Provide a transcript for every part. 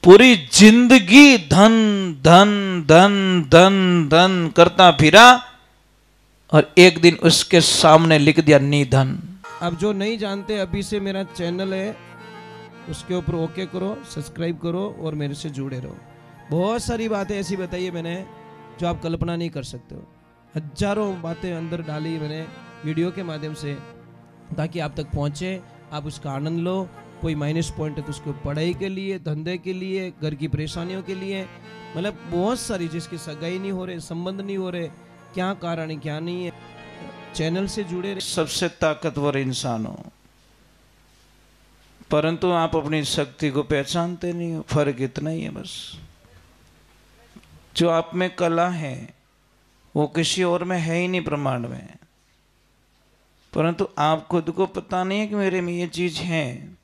पूरी जिंदगी धन धन धन धन धन करता फिरा और एक दिन उसके सामने लिख दिया निधन। अब जो नहीं जानते, अभी से मेरा चैनल है, उसके ऊपर ओके करो, सब्सक्राइब करो और मेरे से जुड़े रहो। बहुत सारी बातें ऐसी बताई है मैंने जो आप कल्पना नहीं कर सकते हो। हजारों बातें अंदर डाली मैंने वीडियो के माध्यम से, ताकि आप तक पहुंचे, आप उसका आनंद लो। कोई माइनस पॉइंट है तो उसको पढ़ाई के लिए, धंधे के लिए, घर की परेशानियों के लिए, मतलब बहुत सारी, जिसकी सगाई नहीं हो रहे, संबंध नहीं हो रहे, क्या कारण है क्या नहीं है, चैनल से जुड़े रहे। सबसे ताकतवर इंसान हो, परंतु आप अपनी शक्ति को पहचानते नहीं हो। फर्क इतना ही है बस। जो आप में कला है वो किसी और में है ही नहीं ब्रह्मांड में, परंतु आप खुद को पता नहीं है कि मेरे में ये चीज है।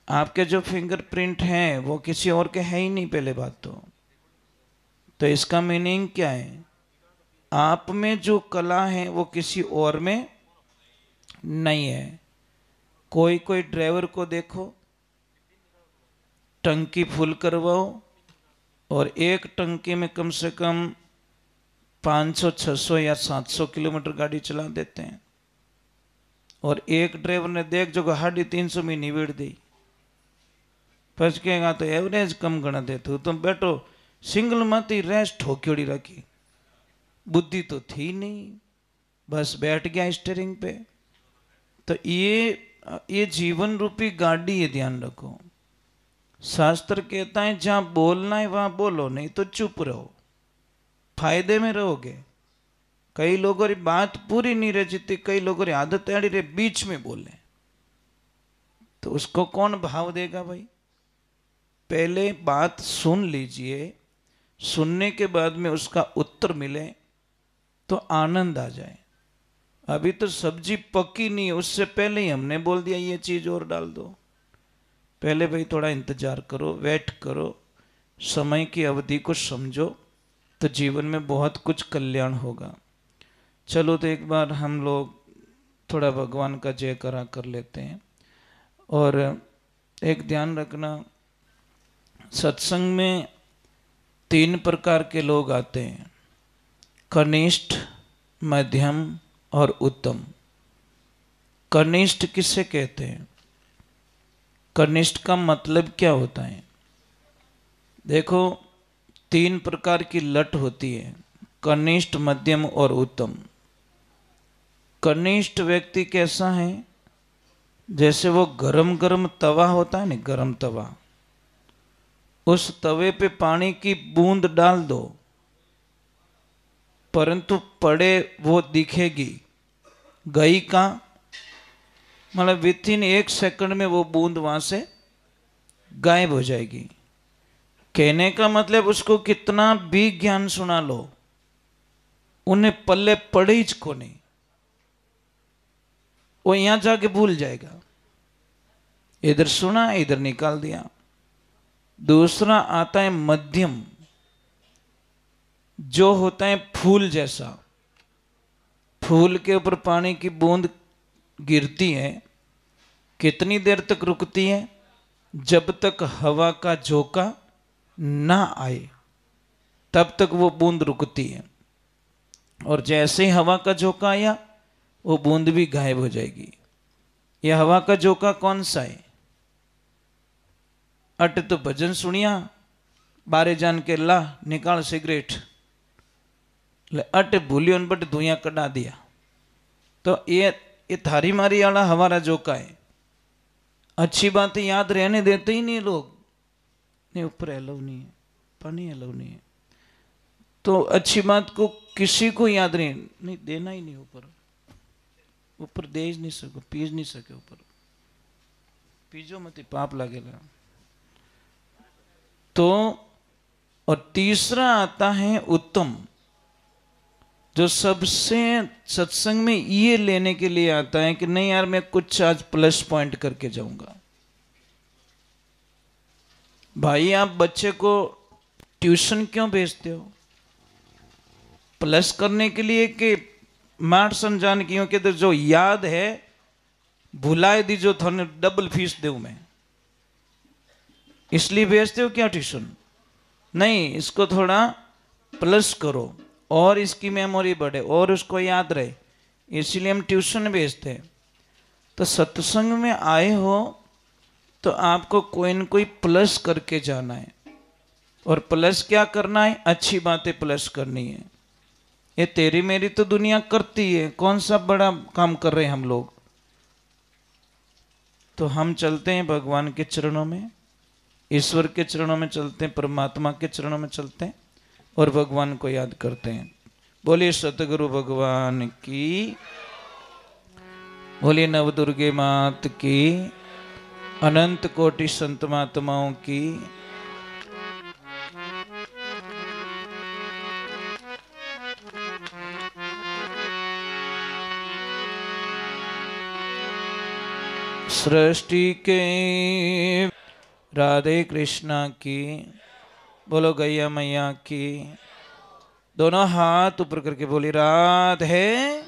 आपके जो फिंगरप्रिंट हैं वो किसी और के है ही नहीं पहले बात तो इसका मीनिंग क्या है? आप में जो कला है वो किसी और में नहीं है। कोई ड्राइवर को देखो, टंकी फुल करवाओ और एक टंकी में कम से कम 500, 600 या 700 किलोमीटर गाड़ी चला देते हैं। और एक ड्राइवर ने देख जो 350 में निवेड़ दी, पचकेगा तो एवरेज कम गणा दे। तुम बैठो सिंगल मती रेस्ट ठोक्योड़ी रखी, बुद्धि तो थी नहीं, बस बैठ गया स्टीयरिंग पे। तो ये जीवन रूपी गाड़ी है, ध्यान रखो। शास्त्र कहता है जहां बोलना है वहां बोलो, नहीं तो चुप रहो, फायदे में रहोगे। कई लोगों की बात पूरी नहीं रह जाती, कई लोगों की आदत ऐड़ी रहे बीच में बोले, तो उसको कौन भाव देगा भाई? पहले बात सुन लीजिए, सुनने के बाद में उसका उत्तर मिले तो आनंद आ जाए। अभी तो सब्जी पकी नहीं है, उससे पहले ही हमने बोल दिया ये चीज और डाल दो। पहले भाई थोड़ा इंतजार करो, वेट करो, समय की अवधि को समझो, तो जीवन में बहुत कुछ कल्याण होगा। चलो तो एक बार हम लोग थोड़ा भगवान का जयकारा कर लेते हैं। और एक ध्यान रखना, सत्संग में 3 प्रकार के लोग आते हैं, कनिष्ठ, मध्यम और उत्तम। कनिष्ठ किसे कहते हैं? कनिष्ठ का मतलब क्या होता है? देखो 3 प्रकार की लट होती है, कनिष्ठ, मध्यम और उत्तम। कनिष्ठ व्यक्ति कैसा है? जैसे वो गरम गरम तवा होता है ना, गरम तवा, उस तवे पे पानी की बूंद डाल दो, परंतु पड़े वो दिखेगी, गई कहां? मतलब विथिन 1 सेकंड में वो बूंद वहां से गायब हो जाएगी। कहने का मतलब उसको कितना भी ज्ञान सुना लो, उन्हें पल्ले पड़े ही को नहीं, वो यहां जाके भूल जाएगा। इधर सुना, इधर निकाल दिया। दूसरा आता है मध्यम, जो होता है फूल जैसा। फूल के ऊपर पानी की बूंद गिरती है, कितनी देर तक रुकती है? जब तक हवा का झोंका ना आए तब तक वो बूंद रुकती है, और जैसे ही हवा का झोंका आया वो बूंद भी गायब हो जाएगी। यह हवा का झोंका कौन सा है? अट तो भजन सुनिया, बारे जान के ला निकाल सिगरेट, ले अट भूलियो बट धुइया कटा दिया। तो ये थारी मारी वाला हमारा झोंका है। अच्छी बातें याद रहने देते ही नहीं लोग, नहीं ऊपर अलाउ नहीं है, पानी अलाउ नहीं है, तो अच्छी बात को किसी को याद नहीं देना ही नहीं। ऊपर दे नहीं सको, पीज नहीं सके, ऊपर पीजो मत, पाप लगेगा। तो और तीसरा आता है उत्तम, जो सबसे सत्संग में ये लेने के लिए आता है कि नहीं यार मैं कुछ आज प्लस पॉइंट करके जाऊंगा। भाई आप बच्चे को ट्यूशन क्यों भेजते हो? प्लस करने के लिए कि मार समझाने की? कि जो याद है भुलाए दी, जो थाने डबल फीस दूं मैं। इसलिए भेजते हो क्या ट्यूशन? नहीं, इसको थोड़ा प्लस करो और इसकी मेमोरी बढ़े और उसको याद रहे, इसलिए हम ट्यूशन भेजते हैं। तो सत्संग में आए हो तो आपको कोई न कोई प्लस करके जाना है। और प्लस क्या करना है? अच्छी बातें प्लस करनी है। ये तेरी मेरी तो दुनिया करती है, कौन सा बड़ा काम कर रहे हैं हम लोग। तो हम चलते हैं भगवान के चरणों में, ईश्वर के चरणों में चलते हैं, परमात्मा के चरणों में चलते हैं और भगवान को याद करते हैं। बोलिए सतगुरु भगवान की, बोलिए नवदुर्गे मात की, अनंत कोटि संत महात्माओं की। सृष्टि के राधे कृष्णा की, बोलो गैया मैया की। दोनों हाथ ऊपर करके बोली राधे,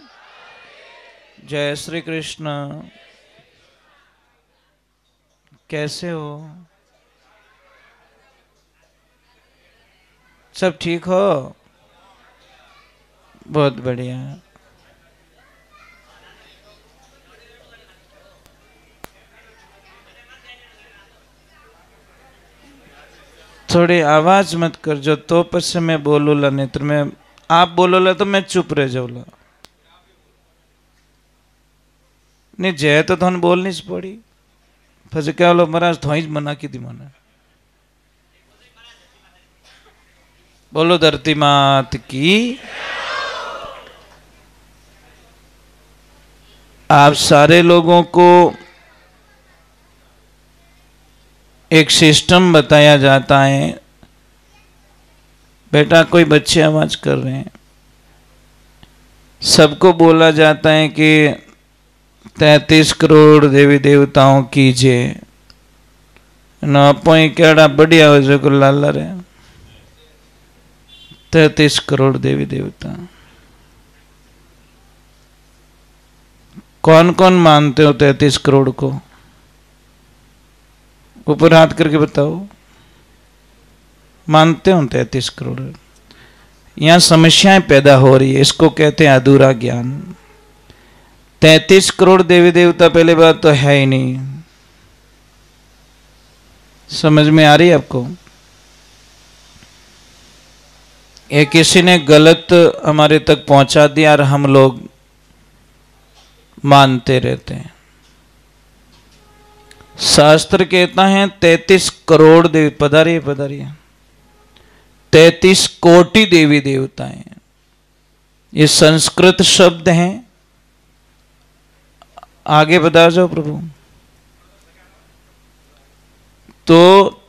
जय श्री कृष्ण। कैसे हो? सब ठीक हो? बहुत बढ़िया। थोड़ी आवाज मत कर जो, तो पसे मैं बोलूला, नहीं तो मैं आप बोलोला तो मैं चुप रह जाऊला। नहीं जय तो थोन बोलनी ज पड़ी, फिर क्या बोलो महाराज थोड़ी ज मना की थी मैंने। बोलो धरती मात की। आप सारे लोगों को एक सिस्टम बताया जाता है। बेटा कोई बच्चे आवाज कर रहे हैं, सबको बोला जाता है कि 33 करोड़ देवी देवताओं की जय। न पोई केड़ा बढ़िया हो जो लाला रे, 33 करोड़ देवी देवता। कौन कौन मानते हो 33 करोड़ को? ऊपर हाथ करके बताओ, मानते हो 33 करोड़? यहां समस्याएं पैदा हो रही है, इसको कहते हैं अधूरा ज्ञान। 33 करोड़ देवी देवता पहले बात तो है ही नहीं। समझ में आ रही है आपको? ये किसी ने गलत हमारे तक पहुंचा दिया और हम लोग मानते रहते हैं। शास्त्र कहता है 33 करोड़ देवी, पधारिए पधारिए, 33 कोटि देवी देवता हैं। ये संस्कृत शब्द हैं। आगे बता जाओ प्रभु। तो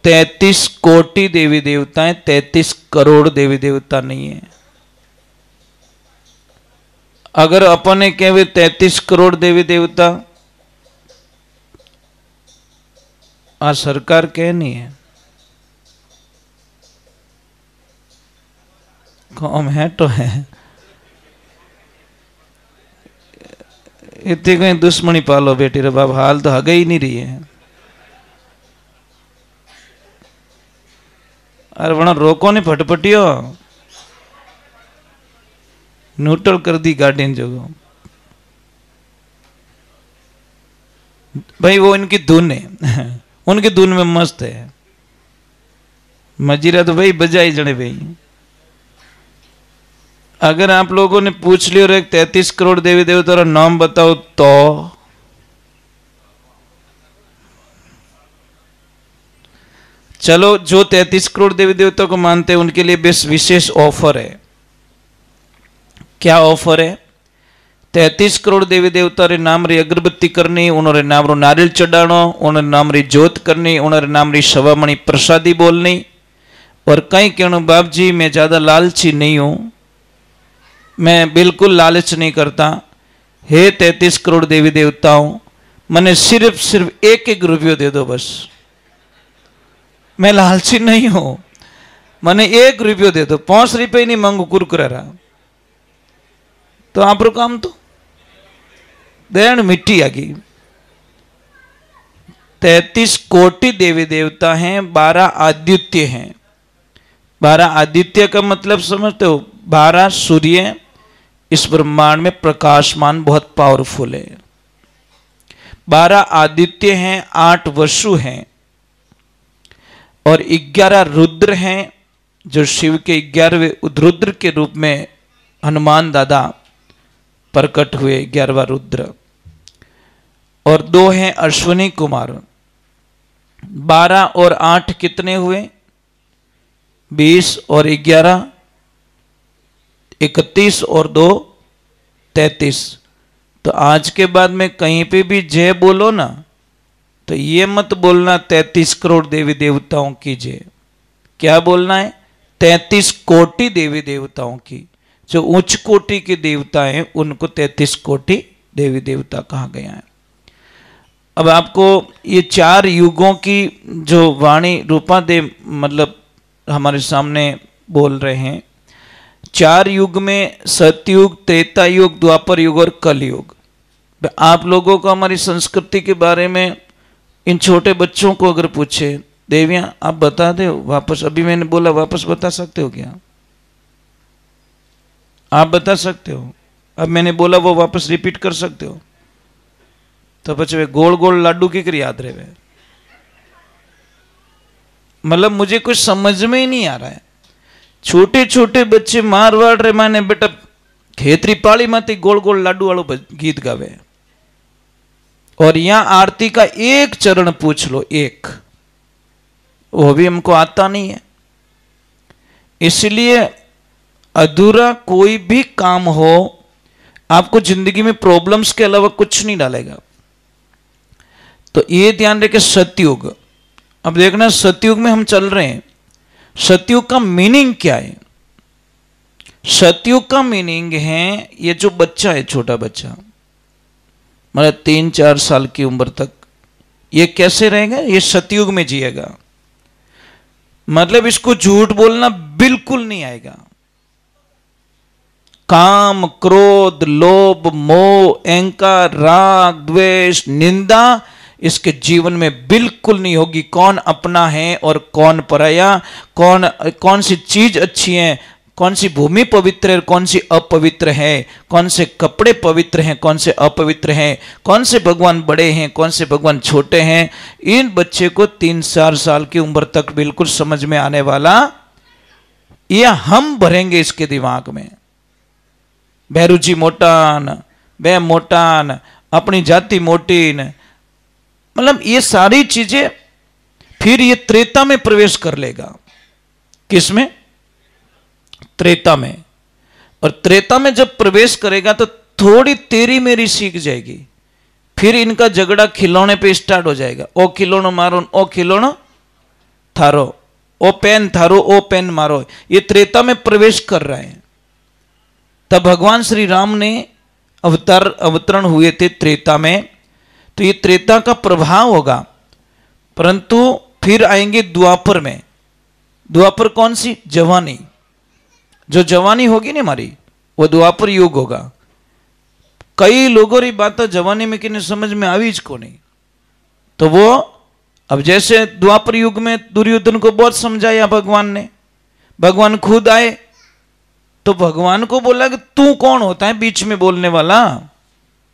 33 कोटि देवी देवता हैं, 33 करोड़ देवी देवता नहीं है। अगर अपन ने कहे 33 करोड़ देवी देवता, आ सरकार कह नहीं है, कौम है तो है, इतनी कोई दुश्मनी पालो बेटी रे बाप, हाल तो हगे ही नहीं रही है। अरे बना रोको नहीं फटपटियो, न्यूट्रल कर दी गाड़ी जो। भाई वो इनकी धुन है, उनकी धुन में मस्त है। मजीरा तो भाई बजाई जड़े भाई। अगर आप लोगों ने पूछ लियो एक 33 करोड़ देवी देवता का नाम बताओ तो चलो, जो 33 करोड़ देवी देवता को मानते हैं उनके लिए विशेष ऑफर है। क्या ऑफर है? 33 करोड़ देवी देवता रे नाम री अगरबत्ती करनी, उन्होंने नाम रो नारियल चढ़ानो, उन्होंने नाम री जोत करनी, उन्होंने नाम री सवामणी प्रसादी बोलनी। और कहीं कहना बाप जी मैं ज्यादा लालची नहीं हूं, मैं बिल्कुल लालच नहीं करता। हे 33 करोड़ देवी देवताओं, मैंने सिर्फ एक रुपये दे दो बस, मैं लालची नहीं हूं, मैंने 1 रुपये दे दो, 5 रुपये नहीं मांगू कुरकुरा। तो आप काम तो देन मिट्टी आ गई। 33 कोटि देवी देवता हैं, 12 आदित्य हैं। 12 आदित्य का मतलब समझते हो? 12 सूर्य इस ब्रह्मांड में प्रकाशमान बहुत पावरफुल है। 12 आदित्य हैं, 8 वसु हैं और 11 रुद्र हैं, जो शिव के 11वें रुद्र के रूप में हनुमान दादा प्रकट हुए, 11वां रुद्र। और 2 हैं अश्विनी कुमार। 12 और 8 कितने हुए? 20 और 11 31 और 2 33। तो आज के बाद में कहीं पे भी जय बोलो ना, तो ये मत बोलना 33 करोड़ देवी देवताओं की जय। क्या बोलना है? 33 कोटि देवी देवताओं की। जो उच्च कोटि के देवता हैं उनको 33 कोटि देवी देवता कहा गया है। अब आपको ये 4 युगों की जो वाणी रूपा देव मतलब हमारे सामने बोल रहे हैं। 4 युग में सतयुग, त्रेता युग, द्वापर युग और कलयुग। आप लोगों को हमारी संस्कृति के बारे में इन छोटे बच्चों को अगर पूछे, देवियां आप बता दो वापस, अभी मैंने बोला वापस बता सकते हो क्या? आप बता सकते हो? अब मैंने बोला वो वापस रिपीट कर सकते हो? तो बच्चे गोल गोल लाडू की कर याद रहे। मतलब मुझे कुछ समझ में ही नहीं आ रहा है। छोटे छोटे बच्चे मारवाड़ रे माने बेटा खेतरी पाली माती गोल गोल लाडू वालों गीत गावे। और यहां आरती का एक चरण पूछ लो, एक, वो भी हमको आता नहीं है। इसलिए अधूरा कोई भी काम हो आपको जिंदगी में प्रॉब्लम्स के अलावा कुछ नहीं डालेगा। तो ये ध्यान रखे सतयुग। अब देखना सतयुग में हम चल रहे हैं। सतयुग का मीनिंग क्या है? सतयुग का मीनिंग है ये जो बच्चा है, छोटा बच्चा मतलब 3-4 साल की उम्र तक, ये कैसे रहेगा? ये सतयुग में जिएगा। मतलब इसको झूठ बोलना बिल्कुल नहीं आएगा। काम, क्रोध, लोभ, मोह, अहंकार, राग, द्वेष, निंदा इसके जीवन में बिल्कुल नहीं होगी। कौन अपना है और कौन पराया, कौन सी चीज अच्छी है, कौन सी भूमि पवित्र है, कौन सी अपवित्र है, कौन से कपड़े पवित्र हैं, कौन से अपवित्र हैं, कौन से भगवान बड़े हैं, कौन से भगवान छोटे हैं, इन बच्चे को 3-4 साल की उम्र तक बिल्कुल समझ में आने वाला, यह हम भरेंगे इसके दिमाग में। भैरूजी मोटान, बे मोटान, अपनी जाति मोटीन, मतलब ये सारी चीजें फिर ये त्रेता में प्रवेश कर लेगा। किसमें? त्रेता में। और त्रेता में जब प्रवेश करेगा तो थोड़ी तेरी मेरी सीख जाएगी। फिर इनका झगड़ा खिलौने पे स्टार्ट हो जाएगा। ओ खिलौनो मारो, ओ खिलौनो थारो, ओ पेन थारो, ओ पेन मारो। ये त्रेता में प्रवेश कर रहे हैं। तब भगवान श्री राम ने अवतरण हुए थे त्रेता में, तो ये त्रेता का प्रभाव होगा। परंतु फिर आएंगे द्वापर में। द्वापर कौन सी? जवानी। जो जवानी होगी ना हमारी, वो द्वापर युग होगा। कई लोगों की बात जवानी में किन्हें समझ में आई को नहीं। तो वो अब जैसे द्वापर युग में दुर्योधन को बहुत समझाया भगवान ने, भगवान खुद आए तो भगवान को बोला कि तू कौन होता है बीच में बोलने वाला?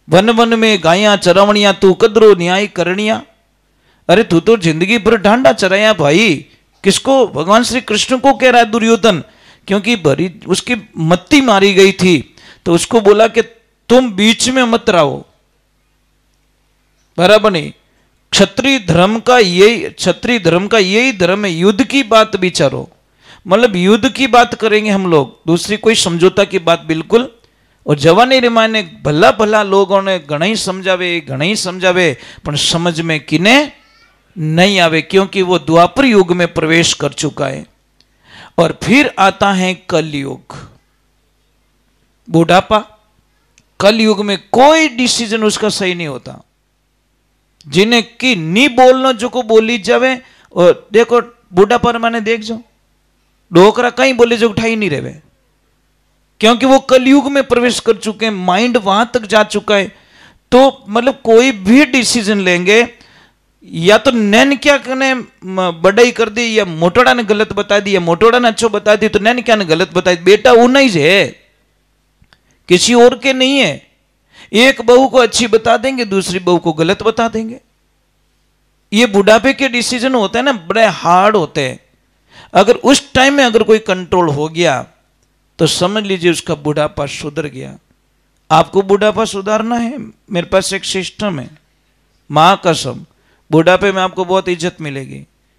वन वन में गायां चरावणिया, तू कदरो न्याय करनिया। अरे तू तो जिंदगी भर डांडा चराया भाई। किसको? भगवान श्री कृष्ण को कह रहा है दुर्योधन, क्योंकि भरी उसकी मत्ती मारी गई थी। तो उसको बोला कि तुम बीच में मत रहो, बराबर नहीं। क्षत्रिय धर्म का यही धर्म है, युद्ध की बात विचारो। मतलब युद्ध की बात करेंगे हम लोग, दूसरी कोई समझौता की बात बिल्कुल। और जवानी रे ने भला भला लोगों ने घणा ही समझावे पर समझ में किने नहीं आवे, क्योंकि वो द्वापर युग में प्रवेश कर चुका है। और फिर आता है कलयुग, बुढ़ापा। कलयुग में कोई डिसीजन उसका सही नहीं होता। जिन्हें कि नहीं बोलना जो को बोली जावे। और देखो बुढ़ापा माने देख जाओ, डोकरा कहीं बोले जो उठाई नहीं रहे, क्योंकि वो कलयुग में प्रवेश कर चुके हैं, माइंड वहां तक जा चुका है। तो मतलब कोई भी डिसीजन लेंगे, या तो नैन क्या ने बड़ाई कर दी, या मोटोड़ा ने गलत बता दी, या मोटोड़ा ने अच्छो बता दी, तो नैन क्या ने गलत बता दी। बेटा उन्हीं ही है, किसी और के नहीं है। एक बहू को अच्छी बता देंगे, दूसरी बहू को गलत बता देंगे। ये बुढ़ापे के डिसीजन होते हैं ना, बड़े हार्ड होते हैं। अगर उस टाइम में अगर कोई कंट्रोल हो गया तो समझ लीजिए उसका बुढ़ापा सुधर गया। आपको बुढ़ापा सुधारना है, मेरे पास एक सिस्टम है, मां कसम, बुढ़ापे में आपको बहुत इज्जत मिलेगी।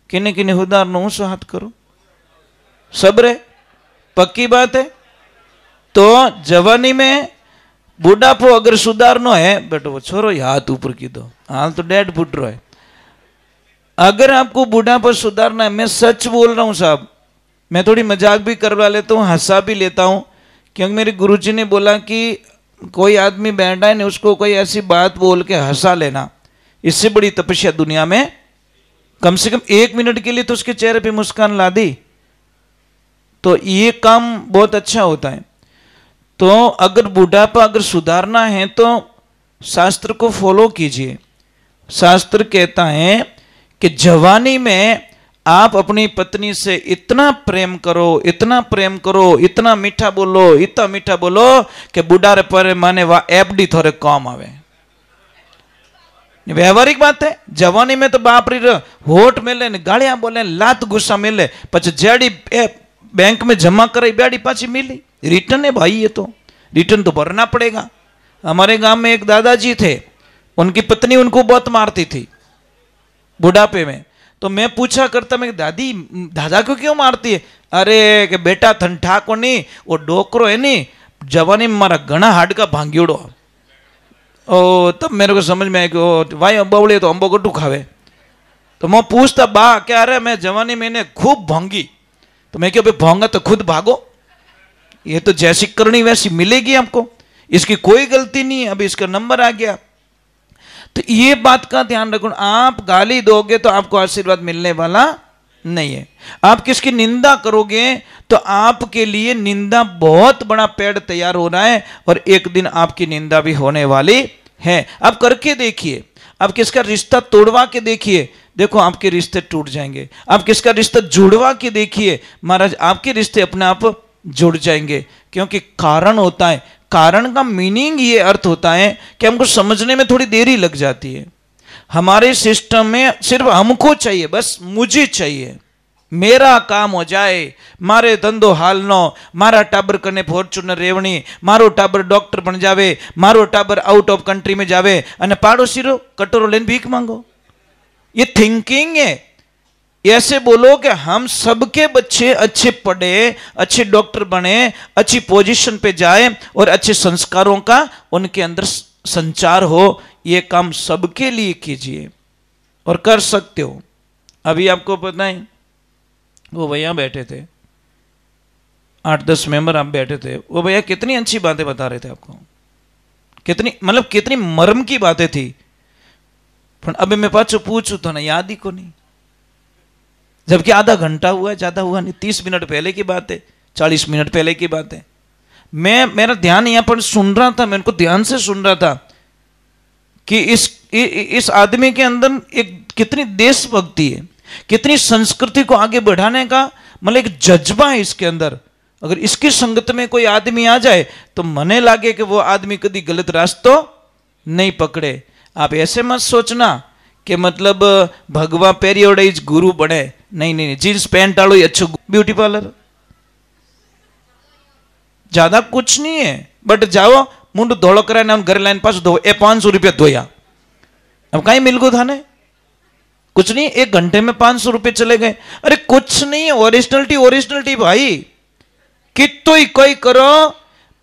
किन्ने किन्ने उदाहरण हूं हाथ करो, सब्र है, पक्की बात है। तो जवानी में बुढ़ापो अगर सुधारनो है बेटो, वो छोरो हाथ ऊपर की दो, हाल तो डेढ़ फुट रहा है। अगर आपको बुढ़ापा सुधारना है, मैं सच बोल रहा हूं साहब, मैं थोड़ी मजाक भी करवा लेता हूं, हंसा भी लेता हूं, क्योंकि मेरे गुरुजी ने बोला कि कोई आदमी बैठा है नहीं, उसको कोई ऐसी बात बोल के हंसा लेना, इससे बड़ी तपस्या दुनिया में कम से कम 1 मिनट के लिए तो उसके चेहरे पे मुस्कान ला दी, तो ये काम बहुत अच्छा होता है। तो अगर बुढ़ापा अगर सुधारना है तो शास्त्र को फॉलो कीजिए। शास्त्र कहता है कि जवानी में आप अपनी पत्नी से इतना प्रेम करो, इतना प्रेम करो, इतना मीठा बोलो, इतना मीठा बोलो कि बुढ़ारे पर माने वाह एफडी थोड़े कम आवे। व्यवहारिक बात है। जवानी में तो बाप रे होठ मिले ने गालियां बोले, लात गुस्सा मिले, પછી जेडी बैंक में जमा कराई बेड़ी पाची मिली, रिटर्न है भाई, ये तो रिटर्न तो भरना पड़ेगा। हमारे गांव में एक दादाजी थे, उनकी पत्नी उनको बहुत मारती थी बुढ़ापे में। तो मैं पूछा करता, मैं दादी दादा को क्यों मारती है? अरे कि बेटा थन ठाको नहीं, वो डोकरो है नहीं, जवानी में मारा घना हाडका भांग्योड़ो। ओ तब मेरे को समझ में आया कि भाई बवड़े तो अंबो गड्ढू खावे। तो मैं पूछता बा क्या रहे, मैं जवानी में खूब भांगी। तो मैं क्या भाई भांगा तो खुद भागो, ये तो जैसी करनी वैसी मिलेगी आपको, इसकी कोई गलती नहीं है, अभी इसका नंबर आ गया। तो ये बात का ध्यान रखो, आप गाली दोगे तो आपको आशीर्वाद मिलने वाला नहीं है। आप किसकी निंदा करोगे तो आपके लिए निंदा बहुत बड़ा पेड़ तैयार हो रहा है, और एक दिन आपकी निंदा भी होने वाली है। आप करके देखिए, आप किसका रिश्ता तोड़वा के देखिए, देखो आपके रिश्ते टूट जाएंगे। आप किसका रिश्ता जुड़वा के देखिए, महाराज आपके रिश्ते अपने आप जुड़ जाएंगे। क्योंकि कारण होता है, कारण का मीनिंग ये अर्थ होता है कि हमको समझने में थोड़ी देरी लग जाती है। हमारे सिस्टम में सिर्फ हमको चाहिए, बस मुझे चाहिए, मेरा काम हो जाए, मारे धंधो हाल नो, मारा टाबर कने फॉर्च्यूनर रेवणी, मारो टाबर डॉक्टर बन जावे, मारो टाबर आउट ऑफ कंट्री में जावे, अने पाड़ोसी रो कटोरो लेने भीख मांगो। ये थिंकिंग है। ऐसे बोलो कि हम सबके बच्चे अच्छे पढ़े, अच्छे डॉक्टर बने, अच्छी पोजीशन पे जाए, और अच्छे संस्कारों का उनके अंदर संचार हो। ये काम सबके लिए कीजिए और कर सकते हो। अभी आपको पता है, वो भैया बैठे थे, 8-10 मेंबर आप बैठे थे, वो भैया कितनी अच्छी बातें बता रहे थे आपको, कितनी मतलब कितनी मर्म की बातें थी। पर अभी मैं पाछो पूछू तो ना याद ही को नहीं, जबकि आधा घंटा हुआ है, ज्यादा हुआ नहीं, 30 मिनट पहले की बात है, 40 मिनट पहले की बात है। मेरा ध्यान यहां पर सुन रहा था, मैं उनको ध्यान से सुन रहा था कि इस आदमी के अंदर एक कितनी देशभक्ति है, कितनी संस्कृति को आगे बढ़ाने का मतलब एक जज्बा है इसके अंदर। अगर इसकी संगत में कोई आदमी आ जाए तो मने लागे कि वो आदमी कभी गलत रास्ता नहीं पकड़े। आप ऐसे मत सोचना कि मतलब भगवा पेरियोडे गुरु बने, नहीं नहीं, जींस पैंट आलो अच्छो ब्यूटी पार्लर, ज्यादा कुछ नहीं है। बट जाओ मुंड धोलो कराने घर लाइन पास धो, 500 रुपया धोया, अब कहीं मिल गो थाने, कुछ नहीं, 1 घंटे में 500 रुपये चले गए। अरे कुछ नहीं, ओरिजिनलिटी ओरिजिनलिटी भाई, कितो ही कोई करो,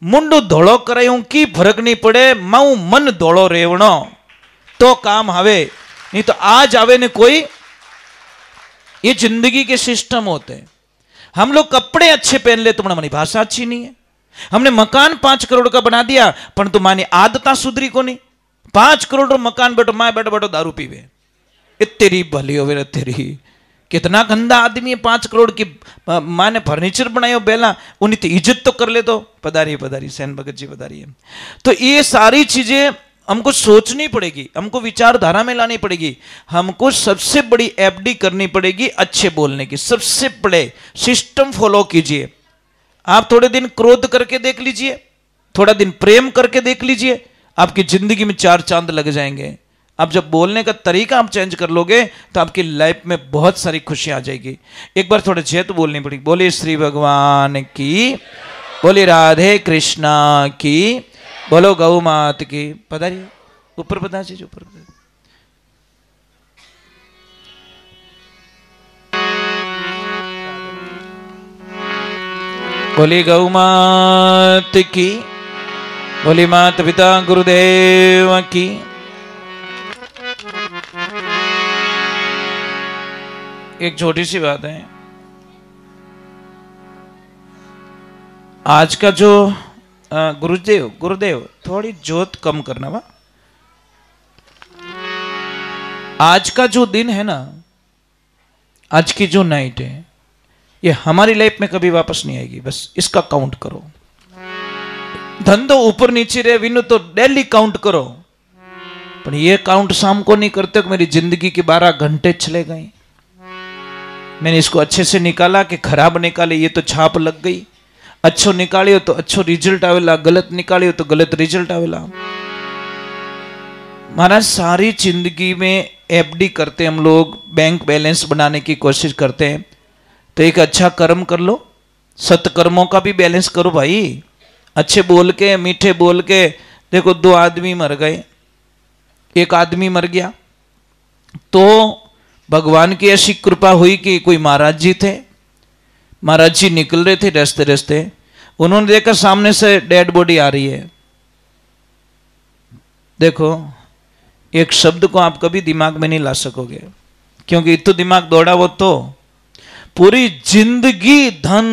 मुंडू धोलो करायूं की फर्क नहीं पड़े, माऊ मन धोलो रेवणो तो काम आवे, नहीं तो आज आवे ने कोई। ये जिंदगी के सिस्टम होते हैं। हम लोग कपड़े अच्छे पहन ले तो हमारी भाषा अच्छी नहीं है। हमने मकान 5 करोड़ का बना दिया, पर तुम्हारी आदता सुधरी को नहीं। 5 करोड़ मकान बैठो, माए बैठो बैठो दारू पीवे, तेरी भली हो वे तेरी। कितना गंदा आदमी है, 5 करोड़ की माँ ने फर्नीचर बनायो बेला, उन्हें तो इज्जत तो कर ले, तो पधारी पधारी सैन भगत जी पधारी है। तो ये सारी चीजें हमको सोचनी पड़ेगी, हमको विचारधारा में लानी पड़ेगी। हमको सबसे बड़ी एफडी करनी पड़ेगी अच्छे बोलने की। सबसे बड़े सिस्टम फॉलो कीजिए। आप थोड़े दिन क्रोध करके देख लीजिए, थोड़ा दिन प्रेम करके देख लीजिए, आपकी जिंदगी में 4 चांद लग जाएंगे। आप जब बोलने का तरीका आप चेंज कर लोगे तो आपकी लाइफ में बहुत सारी खुशियां आ जाएगी। एक बार थोड़ा जय तो बोलनी पड़ेगी। बोलिए श्री भगवान की, बोलिए राधे कृष्णा की, बोलो गौ मात की। पधारिए ऊपर, बता दीजिए ऊपर। बोली गौ मात की, बोली माता पिता गुरुदेव की। एक छोटी सी बात है, आज का जो गुरुदेव थोड़ी जोत कम करना वा। आज का जो दिन है ना, आज की जो नाइट है, ये हमारी लाइफ में कभी वापस नहीं आएगी। बस इसका काउंट करो। धंधो ऊपर नीचे रहे विनु तो डेली काउंट करो, पर ये काउंट शाम को नहीं करते कि मेरी जिंदगी के 12 घंटे चले गए। मैंने इसको अच्छे से निकाला कि खराब निकाले, ये तो छाप लग गई। अच्छो निकालियो तो अच्छो रिजल्ट आवेला, गलत निकालियो तो गलत रिजल्ट आवेला। महाराज सारी जिंदगी में एफडी करते हम लोग, बैंक बैलेंस बनाने की कोशिश करते हैं, तो एक अच्छा कर्म कर लो, सत्कर्मों का भी बैलेंस करो भाई। अच्छे बोल के, मीठे बोल के, देखो 2 आदमी मर गए, एक आदमी मर गया तो भगवान की ऐसी कृपा हुई कि कोई महाराज जी थे। महाराज जी निकल रहे थे रास्ते रास्ते, उन्होंने देखा सामने से डेड बॉडी आ रही है। देखो, एक शब्द को आप कभी दिमाग में नहीं ला सकोगे, क्योंकि इतना दिमाग दौड़ा वो तो पूरी जिंदगी धन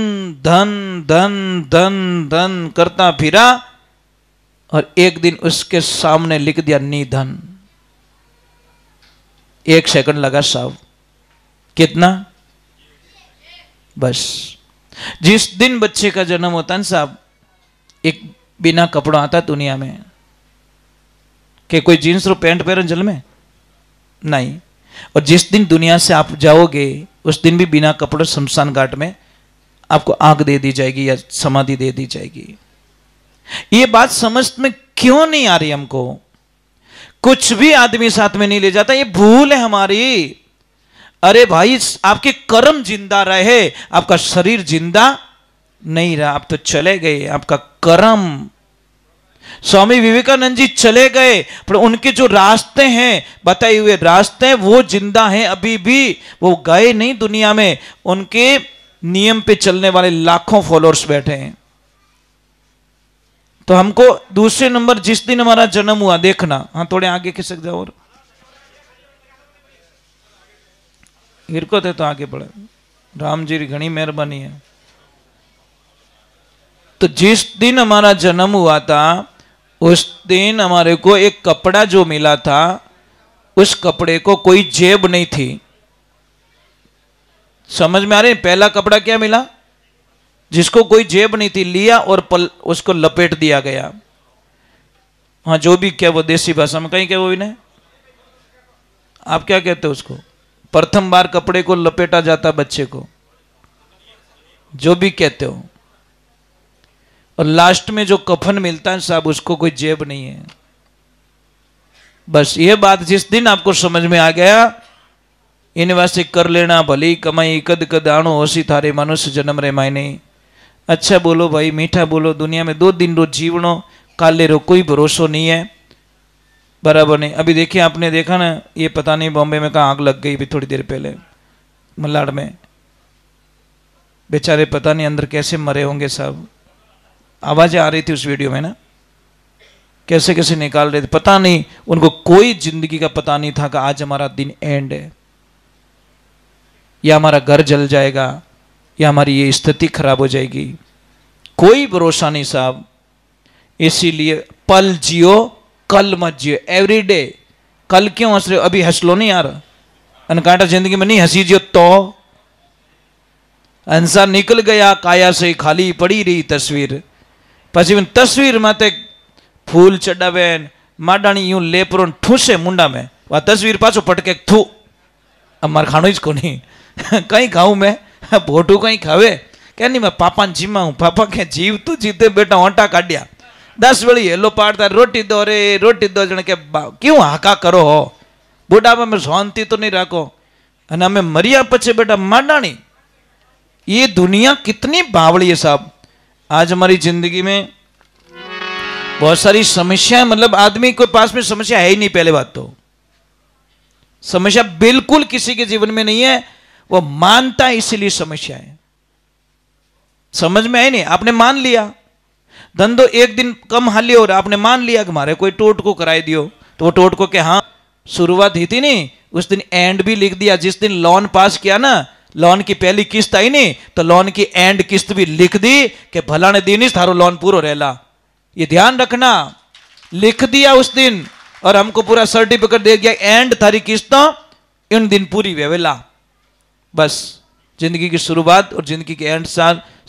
धन धन धन धन करता फिरा और एक दिन उसके सामने लिख दिया निधन। 1 सेकंड लगा साहब, कितना? बस। जिस दिन बच्चे का जन्म होता है साहब, एक बिना कपड़ा आता दुनिया में, कि कोई जींस और पैंट पहन जल में नहीं। और जिस दिन दुनिया से आप जाओगे उस दिन भी बिना कपड़े शमशान घाट में आपको आग दे दी जाएगी या समाधि दे दी जाएगी। ये बात समझ में क्यों नहीं आ रही हमको? कुछ भी आदमी साथ में नहीं ले जाता, ये भूल है हमारी। अरे भाई, आपके कर्म जिंदा रहे, आपका शरीर जिंदा नहीं रहा, आप तो चले गए, आपका कर्म। स्वामी विवेकानंद जी चले गए, पर उनके जो रास्ते हैं, बताए हुए रास्ते हैं, वो जिंदा हैं अभी भी। वो गए नहीं दुनिया में, उनके नियम पे चलने वाले लाखों फॉलोअर्स बैठे हैं। तो हमको दूसरे नंबर, जिस दिन हमारा जन्म हुआ, देखना। हाँ, थोड़े आगे खिसक जाओ और हिरको थे तो आगे बढ़े। राम जी की घनी मेहरबानी है। तो जिस दिन हमारा जन्म हुआ था, उस दिन हमारे को एक कपड़ा जो मिला था, उस कपड़े को कोई जेब नहीं थी। समझ में आ रही? पहला कपड़ा क्या मिला? जिसको कोई जेब नहीं थी, लिया और उसको लपेट दिया गया। हाँ, जो भी क्या, वो देसी भाषा में कहीं क्या, वो भी नहीं, आप क्या कहते हो उसको? प्रथम बार कपड़े को लपेटा जाता बच्चे को, जो भी कहते हो। और लास्ट में जो कफन मिलता है साहब, उसको कोई जेब नहीं है। बस ये बात जिस दिन आपको समझ में आ गया, इन वास्ते कर लेना भली कमाई, कद कद आणो होसी थारे मनुष्य जन्म रे मायने। अच्छा बोलो भाई, मीठा बोलो। दुनिया में 2 दिन रोज जीवनो, काले रो कोई भरोसा नहीं है, बराबर नहीं। अभी देखिए, आपने देखा ना, ये पता नहीं बॉम्बे में कहाँ आग लग गई अभी थोड़ी देर पहले, मलाड में। बेचारे पता नहीं अंदर कैसे मरे होंगे साहब। आवाजें आ रही थी उस वीडियो में ना, कैसे कैसे निकाल रहे थे, पता नहीं उनको कोई जिंदगी का पता नहीं था कि आज हमारा दिन एंड है, या हमारा घर जल जाएगा, या हमारी ये स्थिति खराब हो जाएगी। कोई भरोसा नहीं साहब। इसीलिए पल जियो, कल मत जियो। Every day. कल क्यों हंस रहे हो? अभी हंस लो नहीं यार। अनकांटा जिंदगी में नहीं हंसी जियो तो हंसा निकल गया काया से, खाली पड़ी रही तस्वीर। પછી તસવીર માથે ફૂલ ચડાવે, माडाणी यूं लेपरो ठूसे मुंडा में वह तस्वीर पाछो पटके थू अब मार खाणो ज कोनी कहीं खाऊं मैं भोटू कहीं खावे क्या नहीं मैं पापा ने जीमा हूँ पापा के जीव तू जीते बेटा ओंटा काढ़िया 10 वेली हेलो पाड़ता रोटी दो रे रोटी दो जने के क्यों हाका करो हो बुढ़ापा में शांति तो नहीं रखो अने हमें मरिया पछे बेटा माडाणी ये दुनिया कितनी बावड़ी है साहब। आज हमारी जिंदगी में बहुत सारी समस्याएं मतलब आदमी के पास में समस्या है ही नहीं। पहले बात तो समस्या बिल्कुल किसी के जीवन में नहीं है, वो मानता है इसीलिए समस्या है। समझ में आई नहीं, आपने मान लिया धंधो एक दिन कम हाली हो रहा, आपने मान लिया कि हमारे कोई टोट को कराई दियो तो वो टोट को के हाँ शुरुआत ही थी नहीं उस दिन एंड भी लिख दिया। जिस दिन लोन पास किया ना लोन की पहली किस्त आई नहीं तो लोन की एंड किस्त भी लिख दी कि भला ने दिन ही थारो लोन पूरा रहला। ये ध्यान रखना, लिख दिया उस दिन और हमको पूरा सर्टिफिकेट दे दिया एंड थारी किस्त इन दिन पूरी वेवेला। बस जिंदगी की शुरुआत और जिंदगी के एंड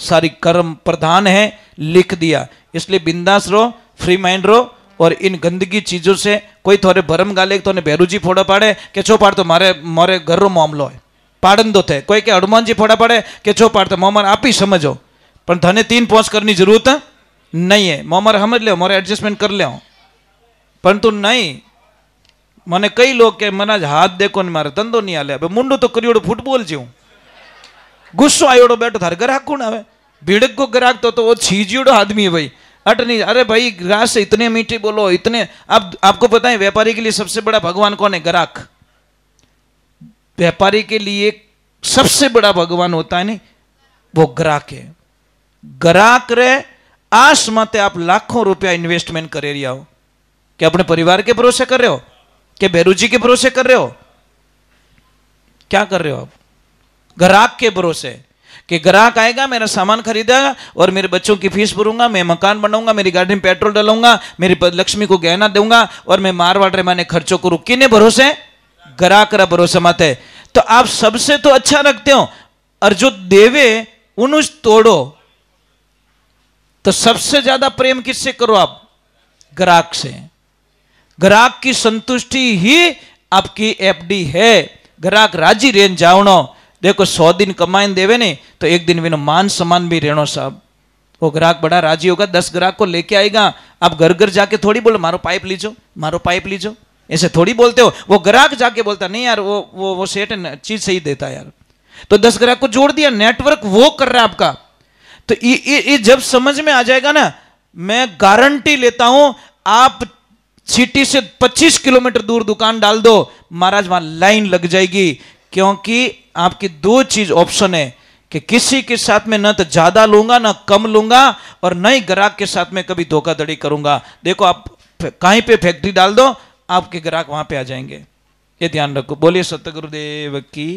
सारी कर्म प्रधान है, लिख दिया। इसलिए बिंदास रहो, फ्री माइंड रहो और इन गंदगी चीजों से कोई थोड़े भरम गाले तो बेरूजी फोड़ा पाड़े के छो पाड़ तो मारे घर रो मामलो है पाड़न दो थे कोई के हनुमान जी फोड़ा पड़े के छो पाड़ तो मोमर आप ही समझो पर धने 3 पहुंच करनी जरूरत नहीं है। मोमर समझ लो मोरे एडजस्टमेंट कर ले परंतु नहीं मैंने कई लोग के मना हाथ देखो नहीं मारे धंधो नहीं आले मुंडो तो करियोड़ो फुटबॉल जीव गुस्सो आयोड़ो बैठो थारे ग्राहक कौन आवे भीड़क को ग्राहक तो वो छीजियोड़ो आदमी है भाई अट नहीं। अरे भाई ग्राहक से इतने मीठे बोलो इतने। अब आपको पता है व्यापारी के लिए सबसे बड़ा भगवान कौन है? ग्राहक। व्यापारी के लिए सबसे बड़ा भगवान होता है नहीं वो ग्राहक है। ग्राहक रे आस मते आप लाखों रुपया इन्वेस्टमेंट करे रही हो कि अपने परिवार के भरोसे कर रहे हो कि बेरूजी के भरोसे कर रहे हो, क्या कर रहे हो आप? ग्राहक के भरोसे कि ग्राहक आएगा मेरा सामान खरीदेगा और मेरे बच्चों की फीस भरूंगा, मैं मकान बनाऊंगा, मेरी गाड़ी में पेट्रोल डालूंगा, मेरी लक्ष्मी को गहना दूंगा और मैं मारवाड़ रे माने खर्चों को रुकी ने भरोसे ग्राहक रा भरोसे मत है। तो आप सबसे तो अच्छा रखते हो और जो देवे उन तोड़ो। तो सबसे ज्यादा प्रेम किससे करो आप? ग्राहक से। ग्राहक की संतुष्टि ही आपकी एफडी है। ग्राहक राजी रेन जावनो। देखो 100 दिन कमाइन देवे ने तो एक दिन विनो मान सम्मान भी रहनो साहब। वो ग्राहक बड़ा राजी होगा, 10 ग्राहक को लेके आएगा। आप घर घर जाके थोड़ी बोलो मारो पाइप लीजो, मारो पाइप लीजो, ऐसे थोड़ी बोलते हो। वो ग्राहक जाके बोलता नहीं यार वो सेठ चीज सही देता है यार। तो 10 ग्राहक को जोड़ दिया, नेटवर्क वो कर रहा है आपका। तो ये जब समझ में आ जाएगा ना, मैं गारंटी लेता हूं आप सिटी से 25 किलोमीटर दूर दुकान डाल दो महाराज वहां लाइन लग जाएगी। क्योंकि आपकी 2 चीज ऑप्शन है कि किसी के साथ में न तो ज्यादा लूंगा ना कम लूंगा और न ही ग्राहक के साथ में कभी धोखाधड़ी करूंगा। देखो आप कहीं पे फैक्ट्री डाल दो आपके ग्राहक वहां पे आ जाएंगे। ये ध्यान रखो। बोलिए सतगुरुदेव की।